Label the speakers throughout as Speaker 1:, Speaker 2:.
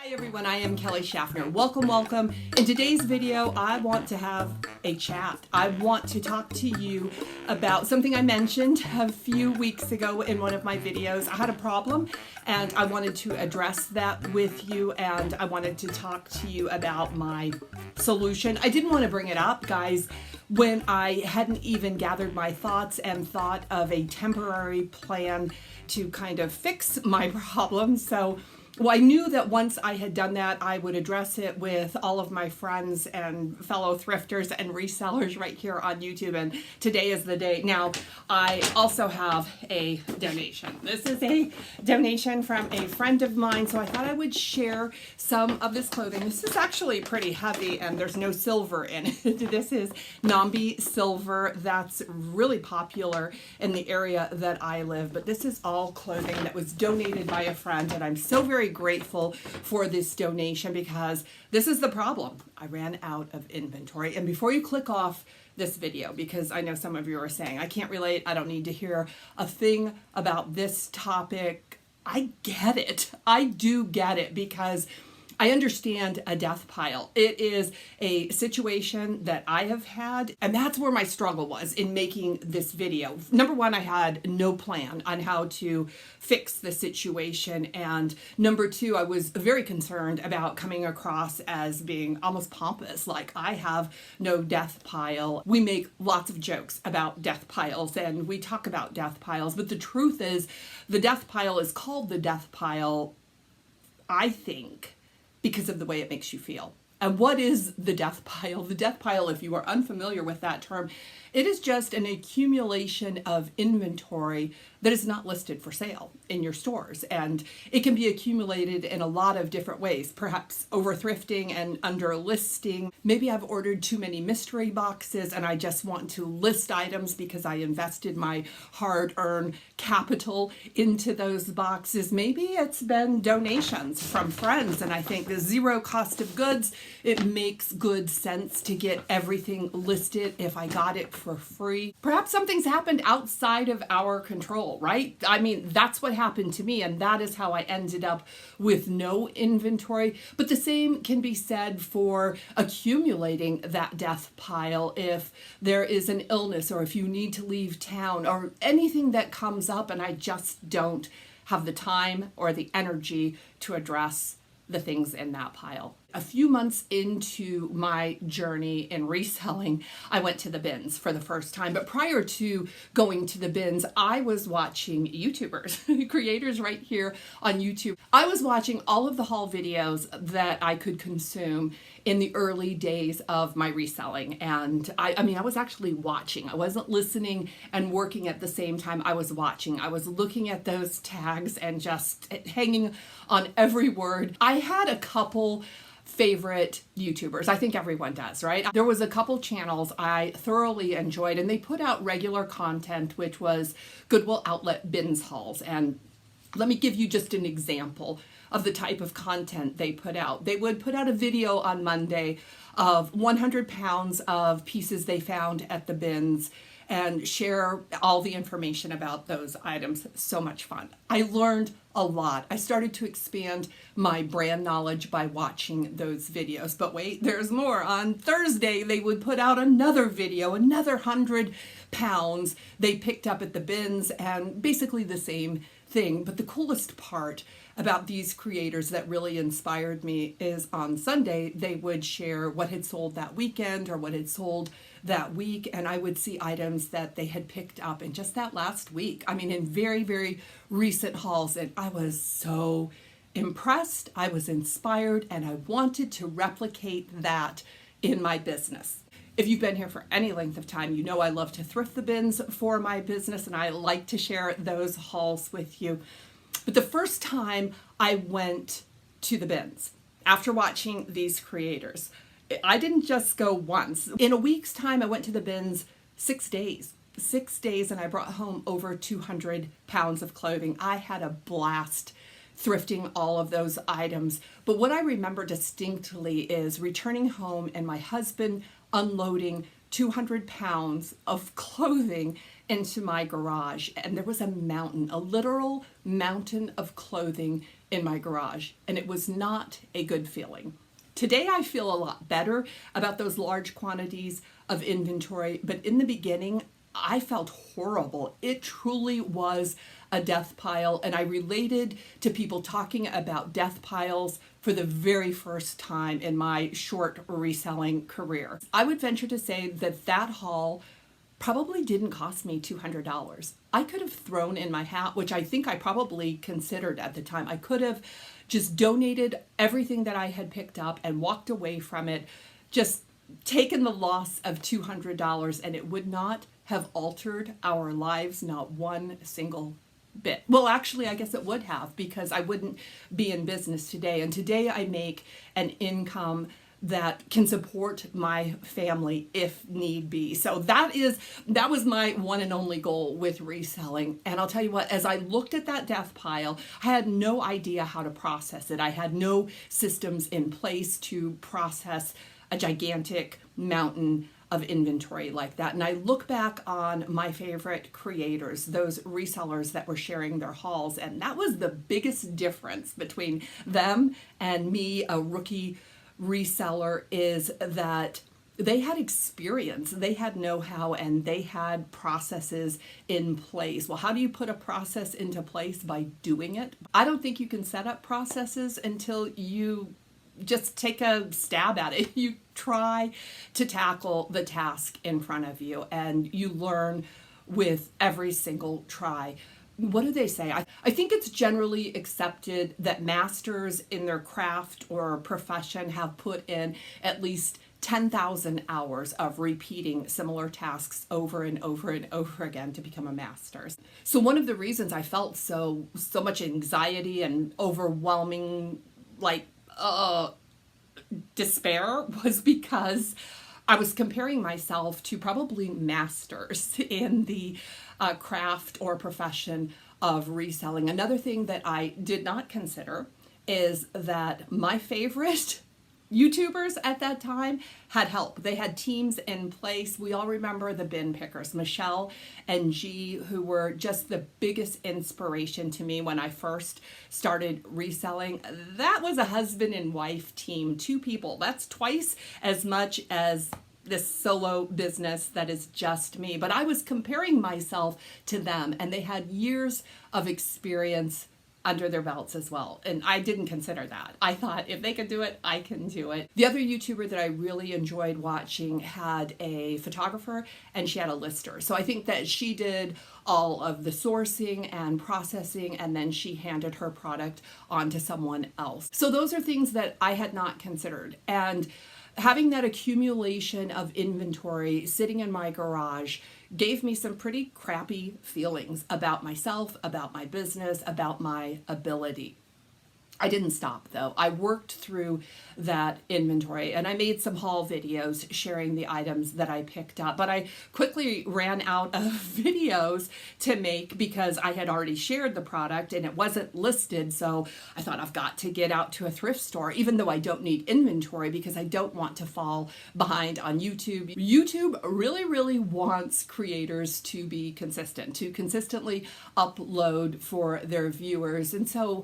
Speaker 1: Hi everyone, I am Kelly Shaffner. Welcome. In today's video, I want to have a chat. I want to talk to you about something I mentioned a few weeks ago in one of my videos. I had a problem and I wanted to address that with you, and I wanted to talk to you about my solution. I didn't want to bring it up, guys, when I hadn't even gathered my thoughts and thought of a temporary plan to kind of fix my problem. Well, I knew that once I had done that, I would address it with all of my friends and fellow thrifters and resellers right here on YouTube, and today is the day. Now, I also have a donation. This is a donation from a friend of mine, so I thought I would share some of this clothing. This is actually pretty heavy, and there's no silver in it. This is Nambi silver that's really popular in the area that I live, but this is all clothing that was donated by a friend, and I'm so very grateful for this donation because this is the problem. I ran out of inventory. And before you click off this video, because I know some of you are saying, I can't relate, I don't need to hear a thing about this topic. I get it. I do get it, because I understand a death pile. It is a situation that I have had, and that's where my struggle was in making this video. Number one, I had no plan on how to fix the situation, and number two, I was very concerned about coming across as being almost pompous, like I have no death pile. We make lots of jokes about death piles, and we talk about death piles, but the truth is, the death pile is called the death pile, I think, because of the way it makes you feel. And what is the death pile? The death pile, if you are unfamiliar with that term, it is just an accumulation of inventory that is not listed for sale in your stores. And it can be accumulated in a lot of different ways, perhaps over thrifting and under listing. Maybe I've ordered too many mystery boxes and I just want to list items because I invested my hard-earned capital into those boxes. Maybe it's been donations from friends, and I think the zero cost of goods, it makes good sense to get everything listed if I got it for free. Perhaps something's happened outside of our control, right? I mean, that's what happened to me, and that is how I ended up with no inventory. But the same can be said for accumulating that death pile if there is an illness, or if you need to leave town, or anything that comes up and I just don't have the time or the energy to address the things in that pile. A few months into my journey in reselling, I went to the bins for the first time. But prior to going to the bins, I was watching YouTubers, creators right here on YouTube. I was watching all of the haul videos that I could consume in the early days of my reselling. And I mean, I was actually watching. I wasn't listening and working at the same time. I was watching. I was looking at those tags and just hanging on every word. I had a couple favorite YouTubers. I think everyone does, right? There was a couple channels I thoroughly enjoyed, and they put out regular content, which was Goodwill Outlet bins hauls. And let me give you just an example of the type of content they put out. They would put out a video on Monday of 100 pounds of pieces they found at the bins and share all the information about those items. So much fun. I learned a lot. I started to expand my brand knowledge by watching those videos. But wait, there's more. On Thursday, they would put out another video, another 100 pounds they picked up at the bins, and basically the same thing. But the coolest part about these creators that really inspired me is on Sunday, they would share what had sold that weekend or what had sold that week, and I would see items that they had picked up in just that last week. I mean, in very, very recent hauls, and I was so impressed, I was inspired, and I wanted to replicate that in my business. If you've been here for any length of time, you know I love to thrift the bins for my business, and I like to share those hauls with you. But the first time I went to the bins, after watching these creators, I didn't just go once. In a week's time, I went to the bins 6 days. 6 days, and I brought home over 200 pounds of clothing. I had a blast thrifting all of those items. But what I remember distinctly is returning home and my husband unloading 200 pounds of clothing into my garage and there was a mountain, a literal mountain of clothing in my garage, and it was not a good feeling. Today I feel a lot better about those large quantities of inventory, but in the beginning I felt horrible. It truly was a death pile, and I related to people talking about death piles for the very first time in my short reselling career. I would venture to say that that haul probably didn't cost me $200. I could have thrown in my hat, which I think I probably considered at the time. I could have just donated everything that I had picked up and walked away from it, just taken the loss of $200, and it would not have altered our lives, not one single bit. Well, actually, I guess it would have, because I wouldn't be in business today. And today I make an income that can support my family if need be. So that was my one and only goal with reselling. And I'll tell you what, as I looked at that death pile, I had no idea how to process it. I had no systems in place to process a gigantic mountain of inventory like that. And I look back on my favorite creators, those resellers that were sharing their hauls, and that was the biggest difference between them and me, a rookie reseller, is that they had experience, they had know-how, and they had processes in place. Well, how do you put a process into place? By doing it. I don't think you can set up processes until you just take a stab at it. You try to tackle the task in front of you, and you learn with every single try. What do they say? I think it's generally accepted that masters in their craft or profession have put in at least 10,000 hours of repeating similar tasks over and over and over again to become a master. So one of the reasons I felt so much anxiety and overwhelming, despair, was because I was comparing myself to probably masters in the craft or profession of reselling. Another thing that I did not consider is that my favorite YouTubers at that time had help. They had teams in place. We all remember the bin pickers, Michelle and G, who were just the biggest inspiration to me when I first started reselling. That was a husband and wife team, 2 people. That's twice as much as this solo business that is just me. But I was comparing myself to them, and they had years of experience under their belts as well. And I didn't consider that. I thought if they could do it, I can do it. The other YouTuber that I really enjoyed watching had a photographer, and she had a lister. So I think that she did all of the sourcing and processing, and then she handed her product on to someone else. So those are things that I had not considered. And having that accumulation of inventory sitting in my garage gave me some pretty crappy feelings about myself, about my business, about my ability. I didn't stop though. I worked through that inventory, and I made some haul videos sharing the items that I picked up, but I quickly ran out of videos to make because I had already shared the product and it wasn't listed. So I thought, I've got to get out to a thrift store, even though I don't need inventory, because I don't want to fall behind on YouTube. YouTube really wants creators to be consistent, to consistently upload for their viewers. And so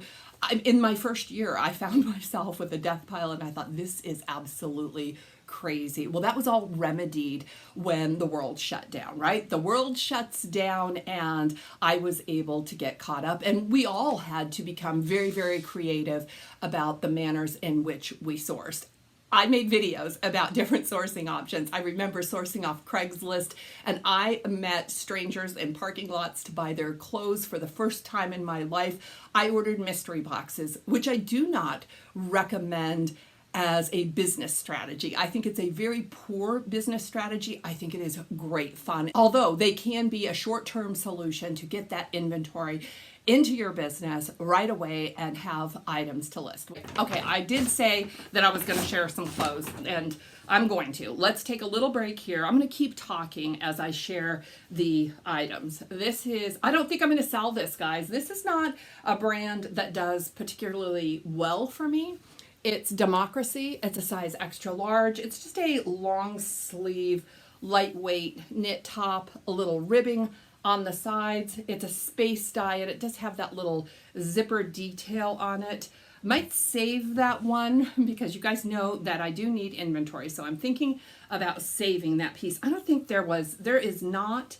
Speaker 1: in my first year, I found myself with a death pile, and I thought, this is absolutely crazy. Well, that was all remedied when the world shut down, right? The world shuts down, and I was able to get caught up, and we all had to become very creative about the manners in which we sourced. I made videos about different sourcing options. I remember sourcing off Craigslist, and I met strangers in parking lots to buy their clothes for the first time in my life. I ordered mystery boxes, which I do not recommend as a business strategy. I think it's a very poor business strategy. I think it is great fun, although they can be a short-term solution to get that inventory into your business right away and have items to list. Okay, I did say that I was going to share some clothes, and I'm going to. Let's take a little break here. I'm going to keep talking as I share the items. This is, I don't think I'm going to sell this, guys. This is not a brand that does particularly well for me. It's Democracy. It's a size extra large. It's just a long sleeve, lightweight knit top, a little ribbing On the sides, it's a space dye, and it does have that little zipper detail on it. Might save that one because you guys know that I do need inventory. So I'm thinking about saving that piece. I don't think there is not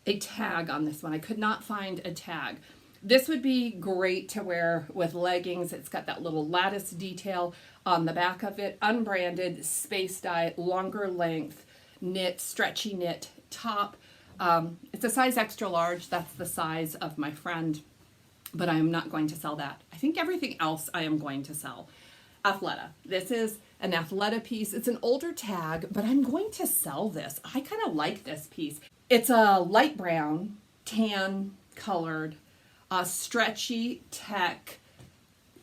Speaker 1: a tag on this one. I could not find a tag. This would be great to wear with leggings. It's got that little lattice detail on the back of it. Unbranded, space dye, longer length, knit, stretchy knit top. It's a size extra large. That's the size of my friend, but I am not going to sell that. I think everything else I am going to sell. Athleta. This is an Athleta piece. It's an older tag, but I'm going to sell this. I kind of like this piece. It's a light brown, tan colored, stretchy tech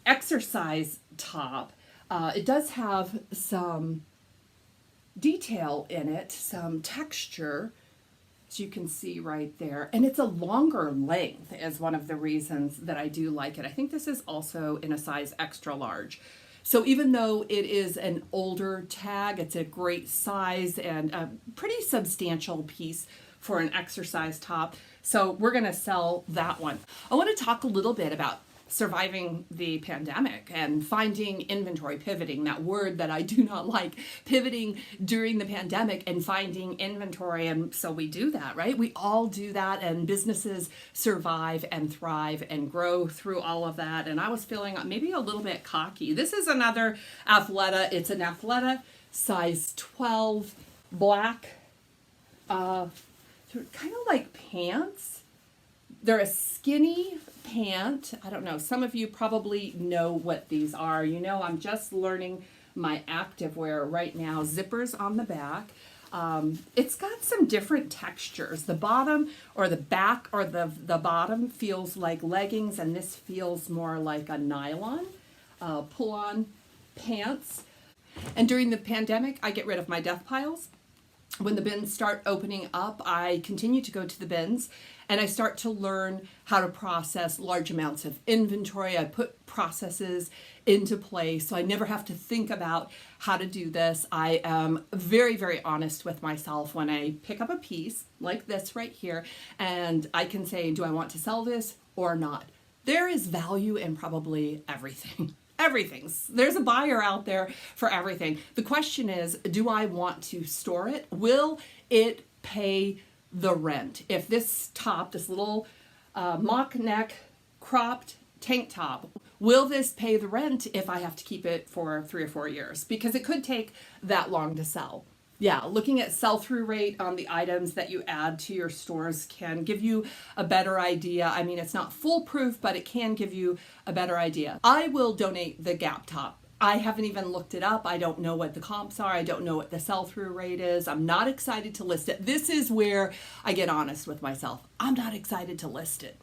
Speaker 1: exercise top. It does have some detail in it, some texture, as you can see right there. And it's a longer length is one of the reasons that I do like it. I think this is also in a size extra large. So even though it is an older tag, it's a great size and a pretty substantial piece for an exercise top. So we're gonna sell that one. I wanna talk a little bit about surviving the pandemic and finding inventory, pivoting, that word that I do not like, pivoting during the pandemic and finding inventory. And so we do that, right? We all do that, and businesses survive and thrive and grow through all of that. And I was feeling maybe a little bit cocky. This is another Athleta. It's an Athleta size 12 black, kind of like pants. They're a skinny pant. I don't know. Some of you probably know what these are. You know, I'm just learning my activewear right now. Zippers on the back. It's got some different textures. The bottom or the back or the bottom feels like leggings, and this feels more like a nylon pull-on pants. And during the pandemic, I get rid of my death piles. When the bins start opening up, I continue to go to the bins and I start to learn how to process large amounts of inventory. I put processes into place so I never have to think about how to do this. I am very, very honest with myself when I pick up a piece like this right here, and I can say, do I want to sell this or not? There is value in probably everything. There's a buyer out there for everything. The question is, do I want to store it? Will it pay the rent? If this top, this little mock neck cropped tank top, will this pay the rent if I have to keep it for 3 or 4 years? Because it could take that long to sell. Yeah, looking at sell-through rate on the items that you add to your stores can give you a better idea. I mean, it's not foolproof, but it can give you a better idea. I will donate the Gap top. I haven't even looked it up. I don't know what the comps are. I don't know what the sell-through rate is. I'm not excited to list it. This is where I get honest with myself. I'm not excited to list it.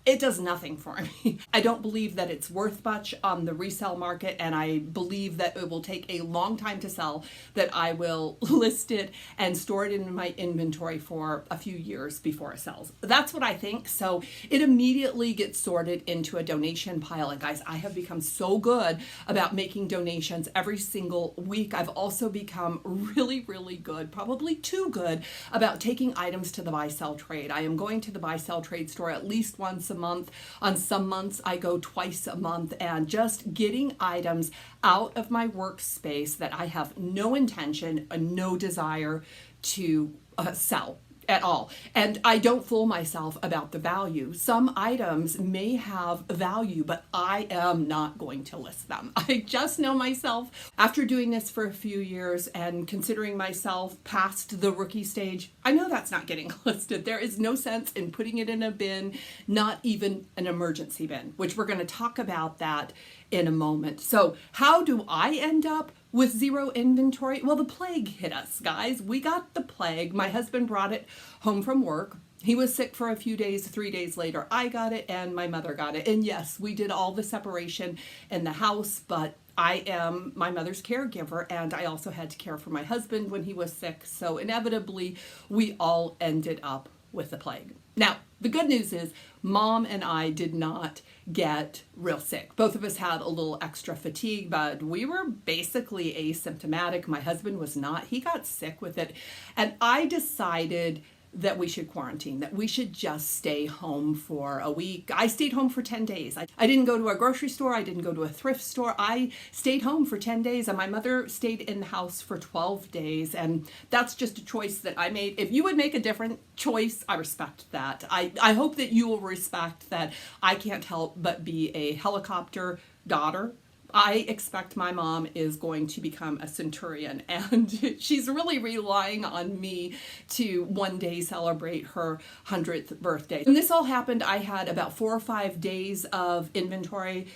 Speaker 1: It does nothing for me. I don't believe that it's worth much on the resale market, and I believe that it will take a long time to sell, that I will list it and store it in my inventory for a few years before it sells. That's what I think. So it immediately gets sorted into a donation pile. And guys, I have become so good about making donations every single week. I've also become really, really good, probably too good, about taking items to the buy, sell, trade. I am going to the buy, sell, trade store at least once a month. On some months I go twice a month, and just getting items out of my workspace that I have no intention, no desire to sell at all. And I don't fool myself about the value. Some items may have value, but I am not going to list them. I just know myself. After doing this for a few years and considering myself past the rookie stage, I know that's not getting listed. There is no sense in putting it in a bin, not even an emergency bin, which we're going to talk about that in a moment. So how do I end up with zero inventory? Well, the plague hit us, guys. We got the plague. My husband brought it home from work. He was sick for a few days. 3 days later, I got it and my mother got it. And yes, we did all the separation in the house, but I am my mother's caregiver, and I also had to care for my husband when he was sick. So inevitably, we all ended up with the plague. Now, the good news is Mom and I did not get real sick. Both of us had a little extra fatigue, but we were basically asymptomatic. My husband was not. He got sick with it. And I decided that we should quarantine, that we should just stay home for a week. I stayed home for 10 days. I didn't go to a grocery store. I didn't go to a thrift store. I stayed home for 10 days and my mother stayed in the house for 12 days. And that's just a choice that I made. If you would make a different choice, I respect that. I hope that you will respect that I can't help but be a helicopter daughter. I expect my mom is going to become a centurion, and she's really relying on me to one day celebrate her 100th birthday. When this all happened, I had about 4 or 5 days of inventory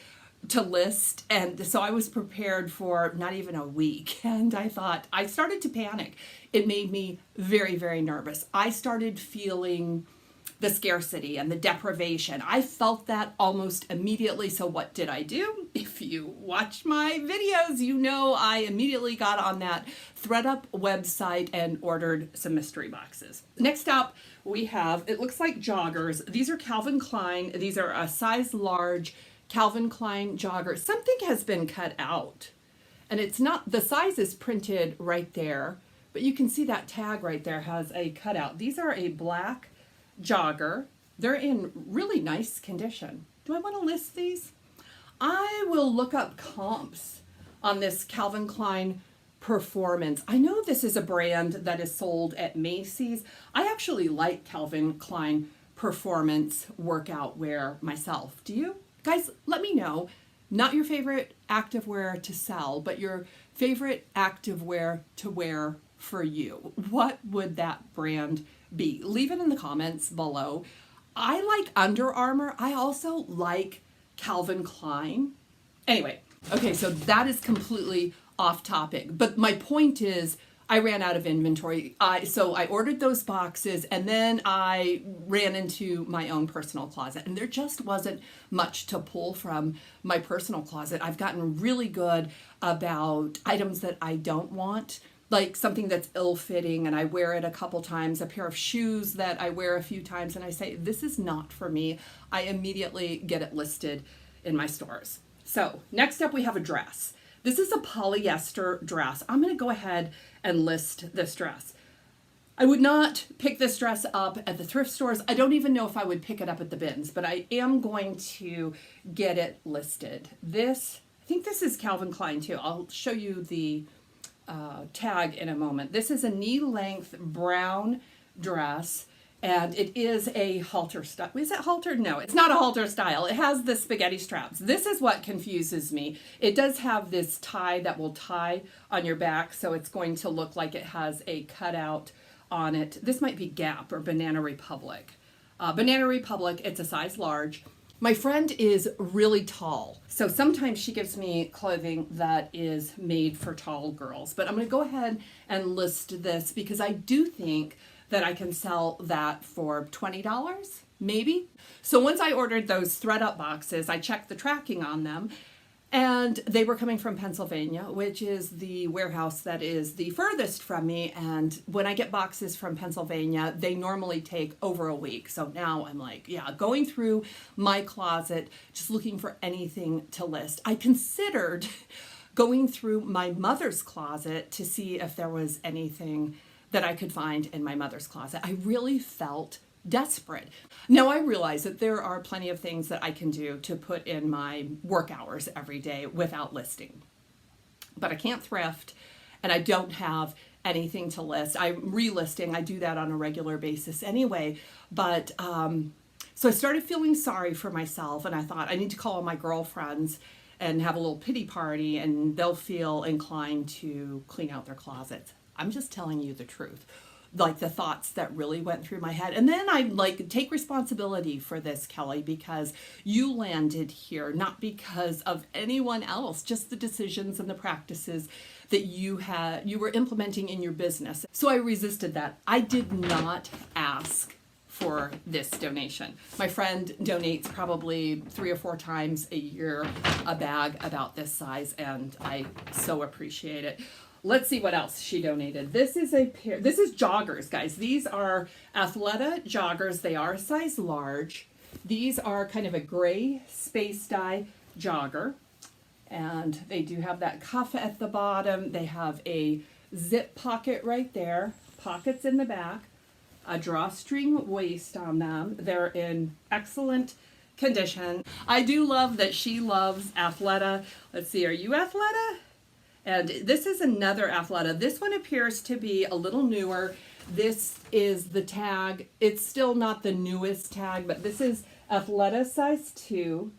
Speaker 1: to list, and so I was prepared for not even a week, and I started to panic. It made me very, very nervous. I started feeling the scarcity and the deprivation. I felt that almost immediately. So what did I do? If you watch my videos, you know I immediately got on that ThredUp website and ordered some mystery boxes. Next up, we have, it looks like joggers. These are Calvin Klein. These are a size large Calvin Klein joggers. Something has been cut out, and it's not, the size is printed right there, but you can see that tag right there has a cutout. These are a black jogger. They're in really nice condition. Do I want to list these? I will look up comps on this Calvin Klein Performance. I know this is a brand that is sold at Macy's. I actually like Calvin Klein Performance workout wear myself. Do you? Guys, let me know. Not your favorite activewear to sell, but your favorite activewear to wear for you. What would that brand be? Leave it in the comments below. I like Under Armour. I also like Calvin Klein. Anyway, okay, so that is completely off topic. But my point is, I ran out of inventory. So I ordered those boxes and then I ran into my own personal closet, and there just wasn't much to pull from my personal closet. I've gotten really good about items that I don't want, like something that's ill-fitting and I wear it a couple times, a pair of shoes that I wear a few times and I say, this is not for me. I immediately get it listed in my stores. So next up we have a dress. This is a polyester dress. I'm going to go ahead and list this dress. I would not pick this dress up at the thrift stores. I don't even know if I would pick it up at the bins, but I am going to get it listed. I think this is Calvin Klein too. I'll show you the tag in a moment. This is a knee-length brown dress, and it is a halter style. Is it halter? No, it's not a halter style. It has the spaghetti straps. This is what confuses me. It does have this tie that will tie on your back, so it's going to look like it has a cutout on it. This might be Gap or Banana Republic. Banana Republic, it's a size large. My friend is really tall, so sometimes she gives me clothing that is made for tall girls. But I'm going to go ahead and list this because I do think that I can sell that for $20, maybe. So once I ordered those ThredUp boxes, I checked the tracking on them, and they were coming from Pennsylvania, which is the warehouse that is the furthest from me. And when I get boxes from Pennsylvania, they normally take over a week. So now I'm like, yeah, going through my closet, just looking for anything to list. I considered going through my mother's closet to see if there was anything that I could find in my mother's closet. I really felt desperate. Now I realize that there are plenty of things that I can do to put in my work hours every day without listing. But I can't thrift, and I don't have anything to list. I'm relisting. I do that on a regular basis anyway. But so I started feeling sorry for myself, and I thought I need to call my girlfriends and have a little pity party, and they'll feel inclined to clean out their closets. I'm just telling you the truth, like the thoughts that really went through my head. And then I take responsibility for this, Kelly, because you landed here, not because of anyone else, just the decisions and the practices that you were implementing in your business. So I resisted that. I did not ask for this donation. My friend donates probably 3 or 4 times a year a bag about this size, and I so appreciate it. Let's see what else she donated. This is a pair. This is joggers, guys. These are Athleta joggers. They are a size large. These are kind of a gray space dye jogger, and they do have that cuff at the bottom. They have a zip pocket right there, pockets in the back. a drawstring waist on them. They're in excellent condition. I do love that she loves Athleta. Let's see, are you Athleta? And this is another Athleta. This one appears to be a little newer. This is the tag. It's still not the newest tag, but this is Athleta size 2.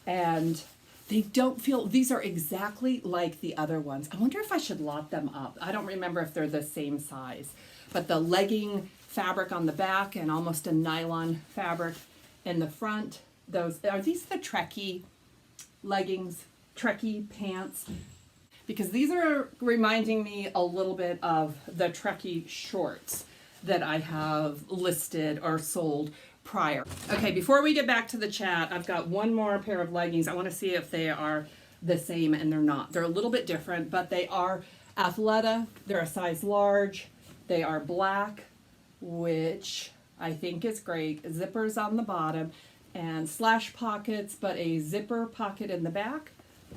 Speaker 1: And they don't feel, these are exactly like the other ones. I wonder if I should lot them up. I don't remember if they're the same size. But the legging fabric on the back and almost a nylon fabric in the front. Those, are these the Trekkie leggings, Trekkie pants? Because these are reminding me a little bit of the Trekkie shorts that I have listed or sold prior. Okay, before we get back to the chat, I've got one more pair of leggings. I want to see if they are the same, and they're not. They're a little bit different, but they are Athleta. They're a size large. They are black, which I think is great. Zippers on the bottom and slash pockets, but a zipper pocket in the back.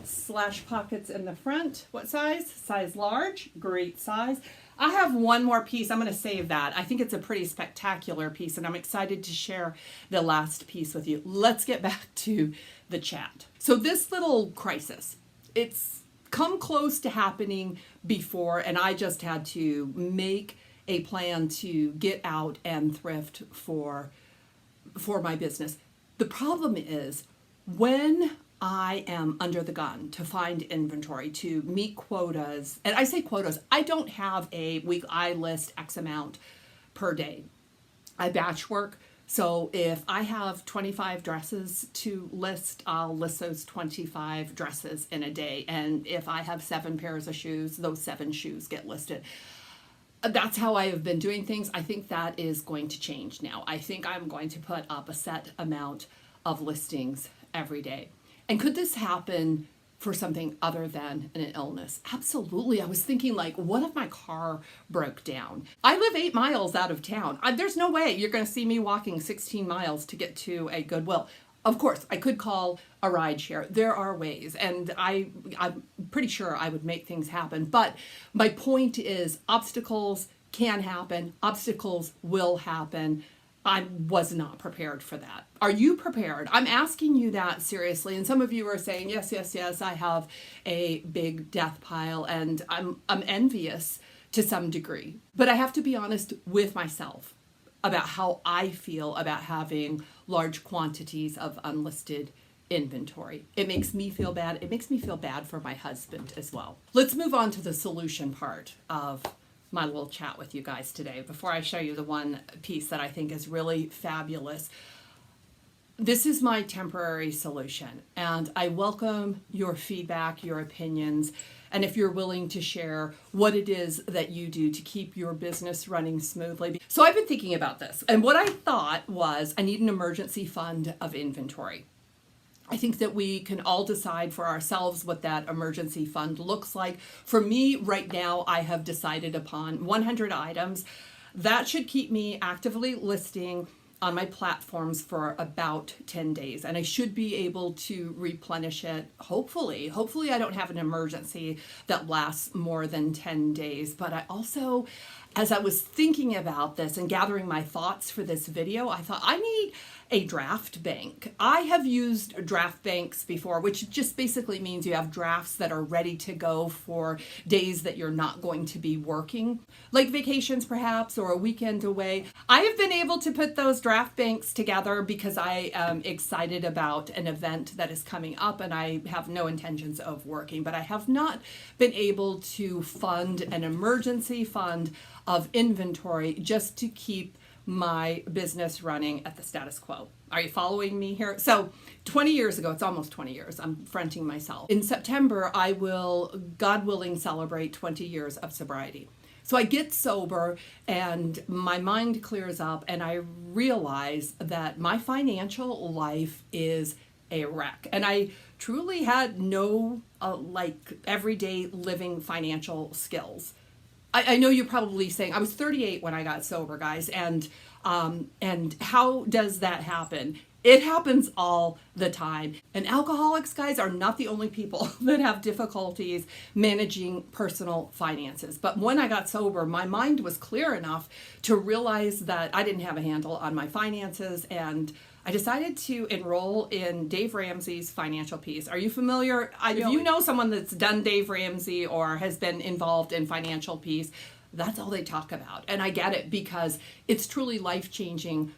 Speaker 1: Slash pockets in the front. What size? Size large. Great size. I have one more piece. I'm going to save that. I think it's a pretty spectacular piece, and I'm excited to share the last piece with you. Let's get back to the chat. So this little crisis, it's come close to happening before, and I just had to make a plan to get out and thrift for my business. The problem is when I am under the gun to find inventory, to meet quotas, and I say quotas, I don't have a week, I list X amount per day. I batch work, so if I have 25 dresses to list, I'll list those 25 dresses in a day, and if I have 7 pairs of shoes, those 7 shoes get listed. That's how I have been doing things. I think that is going to change now. I think I'm going to put up a set amount of listings every day. And could this happen for something other than an illness? Absolutely. I was thinking, like, what if my car broke down? I live 8 miles out of town. There's no way you're going to see me walking 16 miles to get to a Goodwill. Of course, I could call a ride share. There are ways, and I'm pretty sure I would make things happen. But my point is, obstacles can happen. Obstacles will happen. I was not prepared for that. Are you prepared? I'm asking you that seriously. And some of you are saying, yes, yes, yes, I have a big death pile, and I'm envious to some degree. But I have to be honest with myself about how I feel about having large quantities of unlisted inventory. It makes me feel bad. It makes me feel bad for my husband as well. Let's move on to the solution part of my little chat with you guys today before I show you the one piece that I think is really fabulous. This is my temporary solution, and I welcome your feedback, your opinions, and if you're willing to share what it is that you do to keep your business running smoothly. So I've been thinking about this, and what I thought was I need an emergency fund of inventory. I think that we can all decide for ourselves what that emergency fund looks like. For me, right now, I have decided upon 100 items. That should keep me actively listing on my platforms for about 10 days. And I should be able to replenish it, hopefully. Hopefully I don't have an emergency that lasts more than 10 days. But I also, as I was thinking about this and gathering my thoughts for this video, I thought I need a draft bank. I have used draft banks before, which just basically means you have drafts that are ready to go for days that you're not going to be working, like vacations perhaps, or a weekend away. I have been able to put those draft banks together because I am excited about an event that is coming up and I have no intentions of working, but I have not been able to fund an emergency fund of inventory just to keep my business running at the status quo. Are you following me here? So 20 years ago, it's almost 20 years, I'm fronting myself. In September, I will, God willing, celebrate 20 years of sobriety. So I get sober and my mind clears up and I realize that my financial life is a wreck. And I truly had no everyday living financial skills. I know you're probably saying, I was 38 when I got sober, guys, and how does that happen? It happens all the time. And alcoholics, guys, are not the only people that have difficulties managing personal finances. But when I got sober, my mind was clear enough to realize that I didn't have a handle on my finances, and I decided to enroll in Dave Ramsey's Financial Peace. Are you familiar? If you know someone that's done Dave Ramsey or has been involved in Financial Peace, that's all they talk about. And I get it, because it's truly life-changing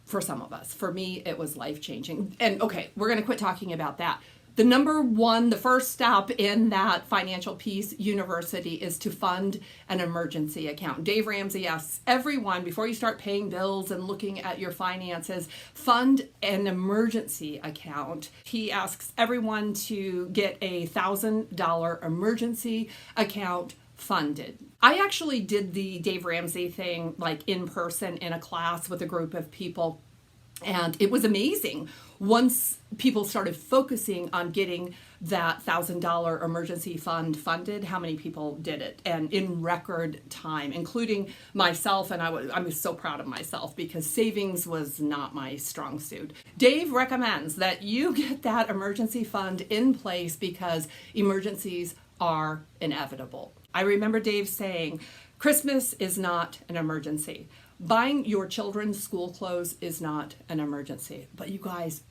Speaker 1: for some of us. For me, it was life-changing. And okay, we're going to quit talking about that. The number one, the first step in that Financial Peace University is to fund an emergency account. Dave Ramsey asks everyone, before you start paying bills and looking at your finances, fund an emergency account. He asks everyone to get a $1,000 emergency account funded. I actually did the Dave Ramsey thing like in person in a class with a group of people, and it was amazing. Once people started focusing on getting that $1,000 emergency fund funded, how many people did it? And in record time, including myself, and I was so proud of myself, because savings was not my strong suit. Dave recommends that you get that emergency fund in place because emergencies are inevitable. I remember Dave saying, Christmas is not an emergency. Buying your children's school clothes is not an emergency. But you guys,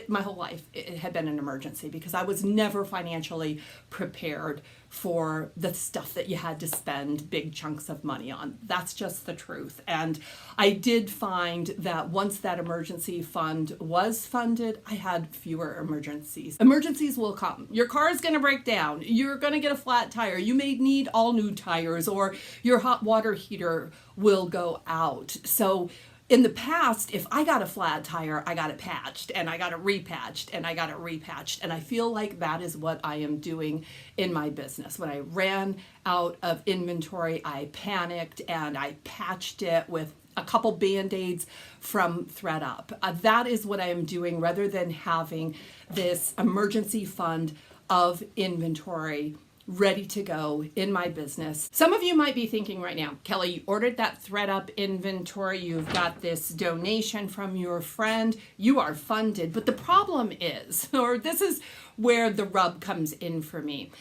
Speaker 1: my whole life, it had been an emergency, because I was never financially prepared for the stuff that you had to spend big chunks of money on. That's just the truth. And I did find that once that emergency fund was funded, I had fewer emergencies. Emergencies will come. Your car is going to break down. You're going to get a flat tire. You may need all new tires, or your hot water heater will go out. So in the past, if I got a flat tire, I got it patched, and I got it repatched, and I got it repatched. And I feel like that is what I am doing in my business. When I ran out of inventory, I panicked and I patched it with a couple Band-Aids from ThredUp. That is what I am doing, rather than having this emergency fund of inventory ready to go in my business. Some of you might be thinking right now, Kelly, you ordered that ThredUp inventory, you've got this donation from your friend, you are funded. But the problem is, or this is where the rub comes in for me,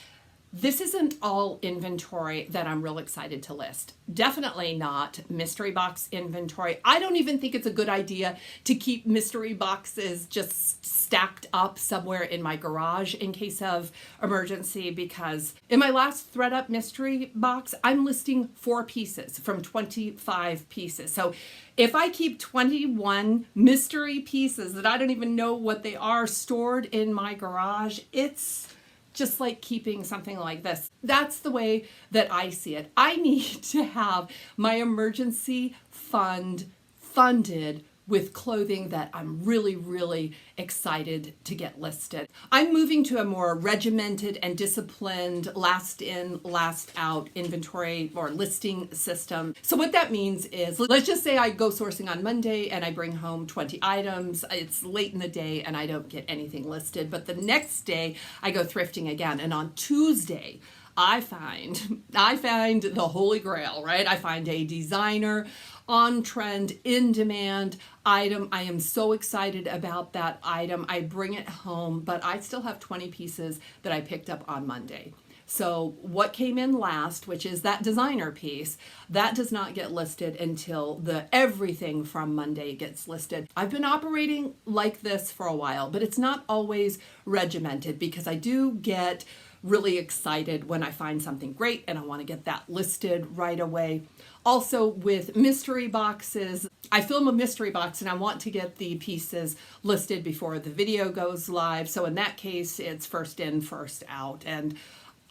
Speaker 1: this isn't all inventory that I'm real excited to list. Definitely not mystery box inventory. I don't even think it's a good idea to keep mystery boxes just stacked up somewhere in my garage in case of emergency, because in my last ThredUp mystery box, I'm listing 4 pieces from 25 pieces. So if I keep 21 mystery pieces that I don't even know what they are stored in my garage, it's just like keeping something like this. That's the way that I see it. I need to have my emergency fund funded with clothing that I'm really, really excited to get listed. I'm moving to a more regimented and disciplined last in, last out inventory or listing system. So what that means is, let's just say I go sourcing on Monday and I bring home 20 items. It's late in the day and I don't get anything listed. But the next day I go thrifting again. And on Tuesday, I find the holy grail, right? I find a designer, on trend, in demand item. I am so excited about that item. I bring it home, but I still have 20 pieces that I picked up on Monday. So what came in last, which is that designer piece, that does not get listed until the everything from Monday gets listed. I've been operating like this for a while, but it's not always regimented, because I do get really excited when I find something great and I want to get that listed right away. Also with mystery boxes, I film a mystery box and I want to get the pieces listed before the video goes live. So in that case, it's first in, first out. And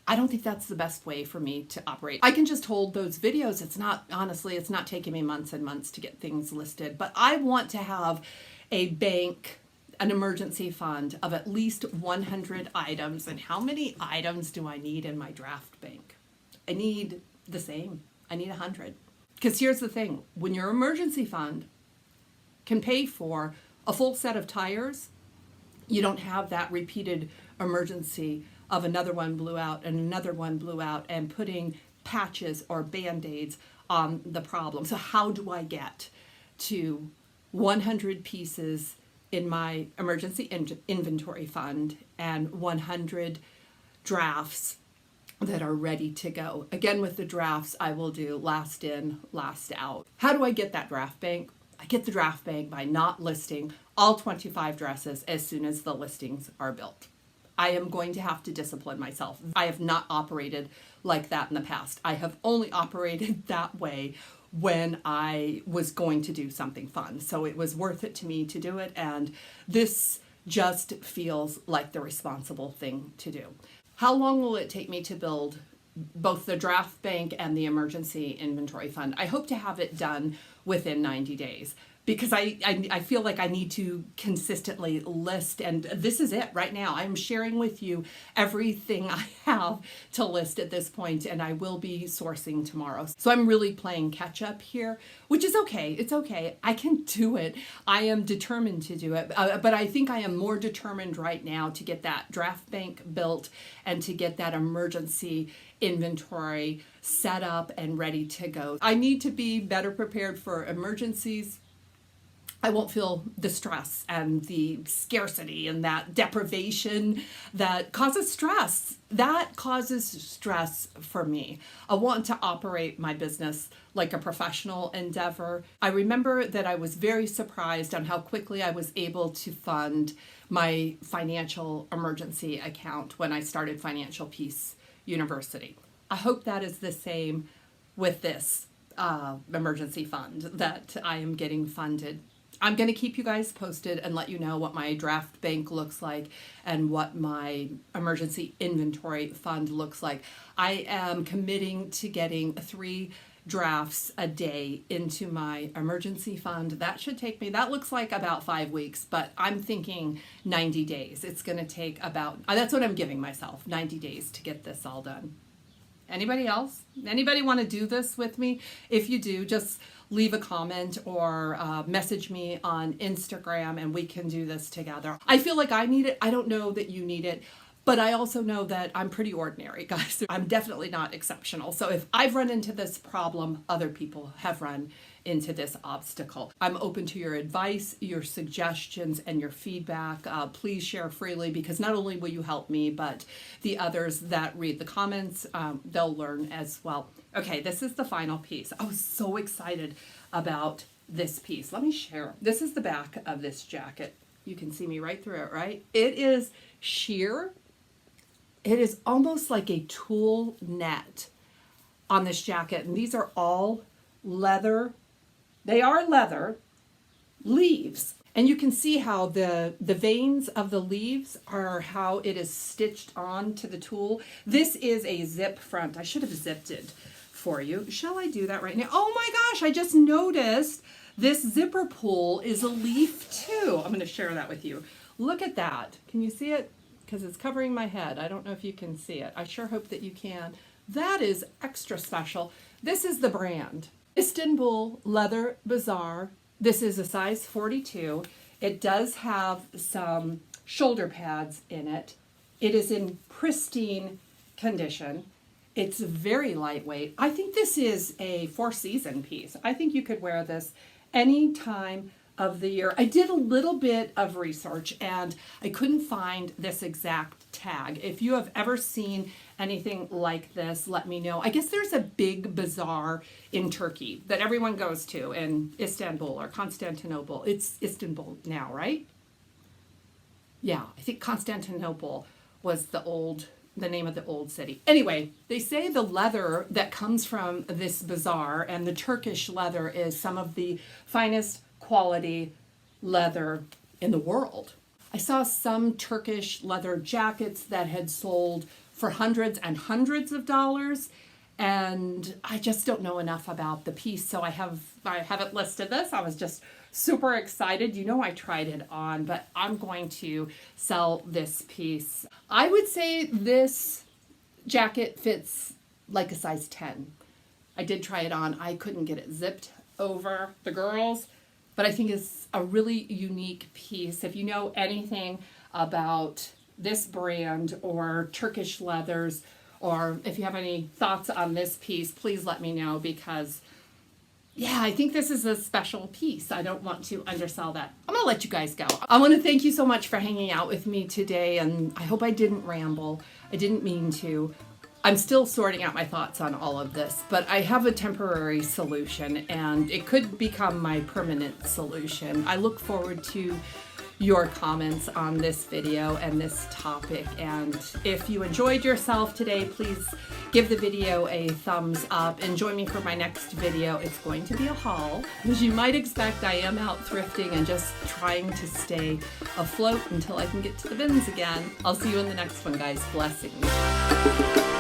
Speaker 1: I don't think that's the best way for me to operate. I can just hold those videos. It's not taking me months and months to get things listed, but I want to have a bank, an emergency fund of at least 100 items. And how many items do I need in my draft bank? I need the same. I need 100. Because here's the thing, when your emergency fund can pay for a full set of tires, you don't have that repeated emergency of another one blew out and another one blew out and putting patches or Band-Aids on the problem. So how do I get to 100 pieces in my emergency inventory fund and 100 drafts that are ready to go. Again, with the drafts, I will do last in, last out. How do I get that draft bank? I get the draft bank by not listing all 25 dresses as soon as the listings are built. I am going to have to discipline myself. I have not operated like that in the past. I have only operated that way when I was going to do something fun. So it was worth it to me to do it, and this just feels like the responsible thing to do. How long will it take me to build both the draft bank and the emergency inventory fund? I hope to have it done within 90 days because I feel like I need to consistently list, and this is it right now. I'm sharing with you everything I have to list at this point, and I will be sourcing tomorrow. So I'm really playing catch up here, which is okay. It's okay. I can do it. I am determined to do it, but I think I am more determined right now to get that draft bank built and to get that emergency inventory set up and ready to go. I need to be better prepared for emergencies. I won't feel the stress and the scarcity and that deprivation that causes stress. That causes stress for me. I want to operate my business like a professional endeavor. I remember that I was very surprised on how quickly I was able to fund my financial emergency account when I started Financial Peace University. I hope that is the same with this emergency fund that I am getting funded. I'm going to keep you guys posted and let you know what my draft bank looks like and what my emergency inventory fund looks like. I am committing to getting 3 drafts a day into my emergency fund. That should take me, that looks like about 5 weeks, but I'm thinking 90 days. It's going to take about, that's what I'm giving myself, 90 days to get this all done. Anybody else? Anybody want to do this with me? If you do, just leave a comment or message me on Instagram and we can do this together. I feel like I need it. I don't know that you need it, but I also know that I'm pretty ordinary, guys. I'm definitely not exceptional. So if I've run into this problem, other people have run into this obstacle. I'm open to your advice, your suggestions, and your feedback. Please share freely because not only will you help me, but the others that read the comments, they'll learn as well. Okay, this is the final piece. I was so excited about this piece. Let me share. This is the back of this jacket. You can see me right through it, right? It is sheer. It is almost like a tulle net on this jacket. And these are all leather. They are leather leaves. And you can see how the veins of the leaves are how it is stitched on to the tulle. This is a zip front. I should have zipped it for you. Shall I do that right now? Oh my gosh, I just noticed this zipper pull is a leaf too. I'm going to share that with you. Look at that. Can you see it? Because it's covering my head. I don't know if you can see it. I sure hope that you can. That is extra special. This is the brand. Istanbul Leather Bazaar. This is a size 42. It does have some shoulder pads in it. It is in pristine condition. It's very lightweight. I think this is a 4-season piece. I think you could wear this any time of the year. I did a little bit of research and I couldn't find this exact tag. If you have ever seen anything like this, let me know. I guess there's a big bazaar in Turkey that everyone goes to in Istanbul or Constantinople. It's Istanbul now, right? Yeah, I think Constantinople was the name of the old city. Anyway, they say the leather that comes from this bazaar and the Turkish leather is some of the finest quality leather in the world. I saw some Turkish leather jackets that had sold for hundreds and hundreds of dollars, and I just don't know enough about the piece, so I haven't listed this. I was just super excited. You know, I tried it on, but I'm going to sell this piece. I would say this jacket fits like a size 10. I did try it on. I couldn't get it zipped over the girls, but I think it's a really unique piece. If you know anything about this brand or Turkish leathers, or if you have any thoughts on this piece, please let me know because yeah, I think this is a special piece. I don't want to undersell that. I'm gonna let you guys go. I want to thank you so much for hanging out with me today, and I hope I didn't ramble. I didn't mean to. I'm still sorting out my thoughts on all of this, but I have a temporary solution, and it could become my permanent solution. I look forward to your comments on this video and this topic, and if you enjoyed yourself today, please give the video a thumbs up and join me for my next video. It's going to be a haul. As you might expect, I am out thrifting and just trying to stay afloat until I can get to the bins again. I'll see you in the next one, guys. Blessings.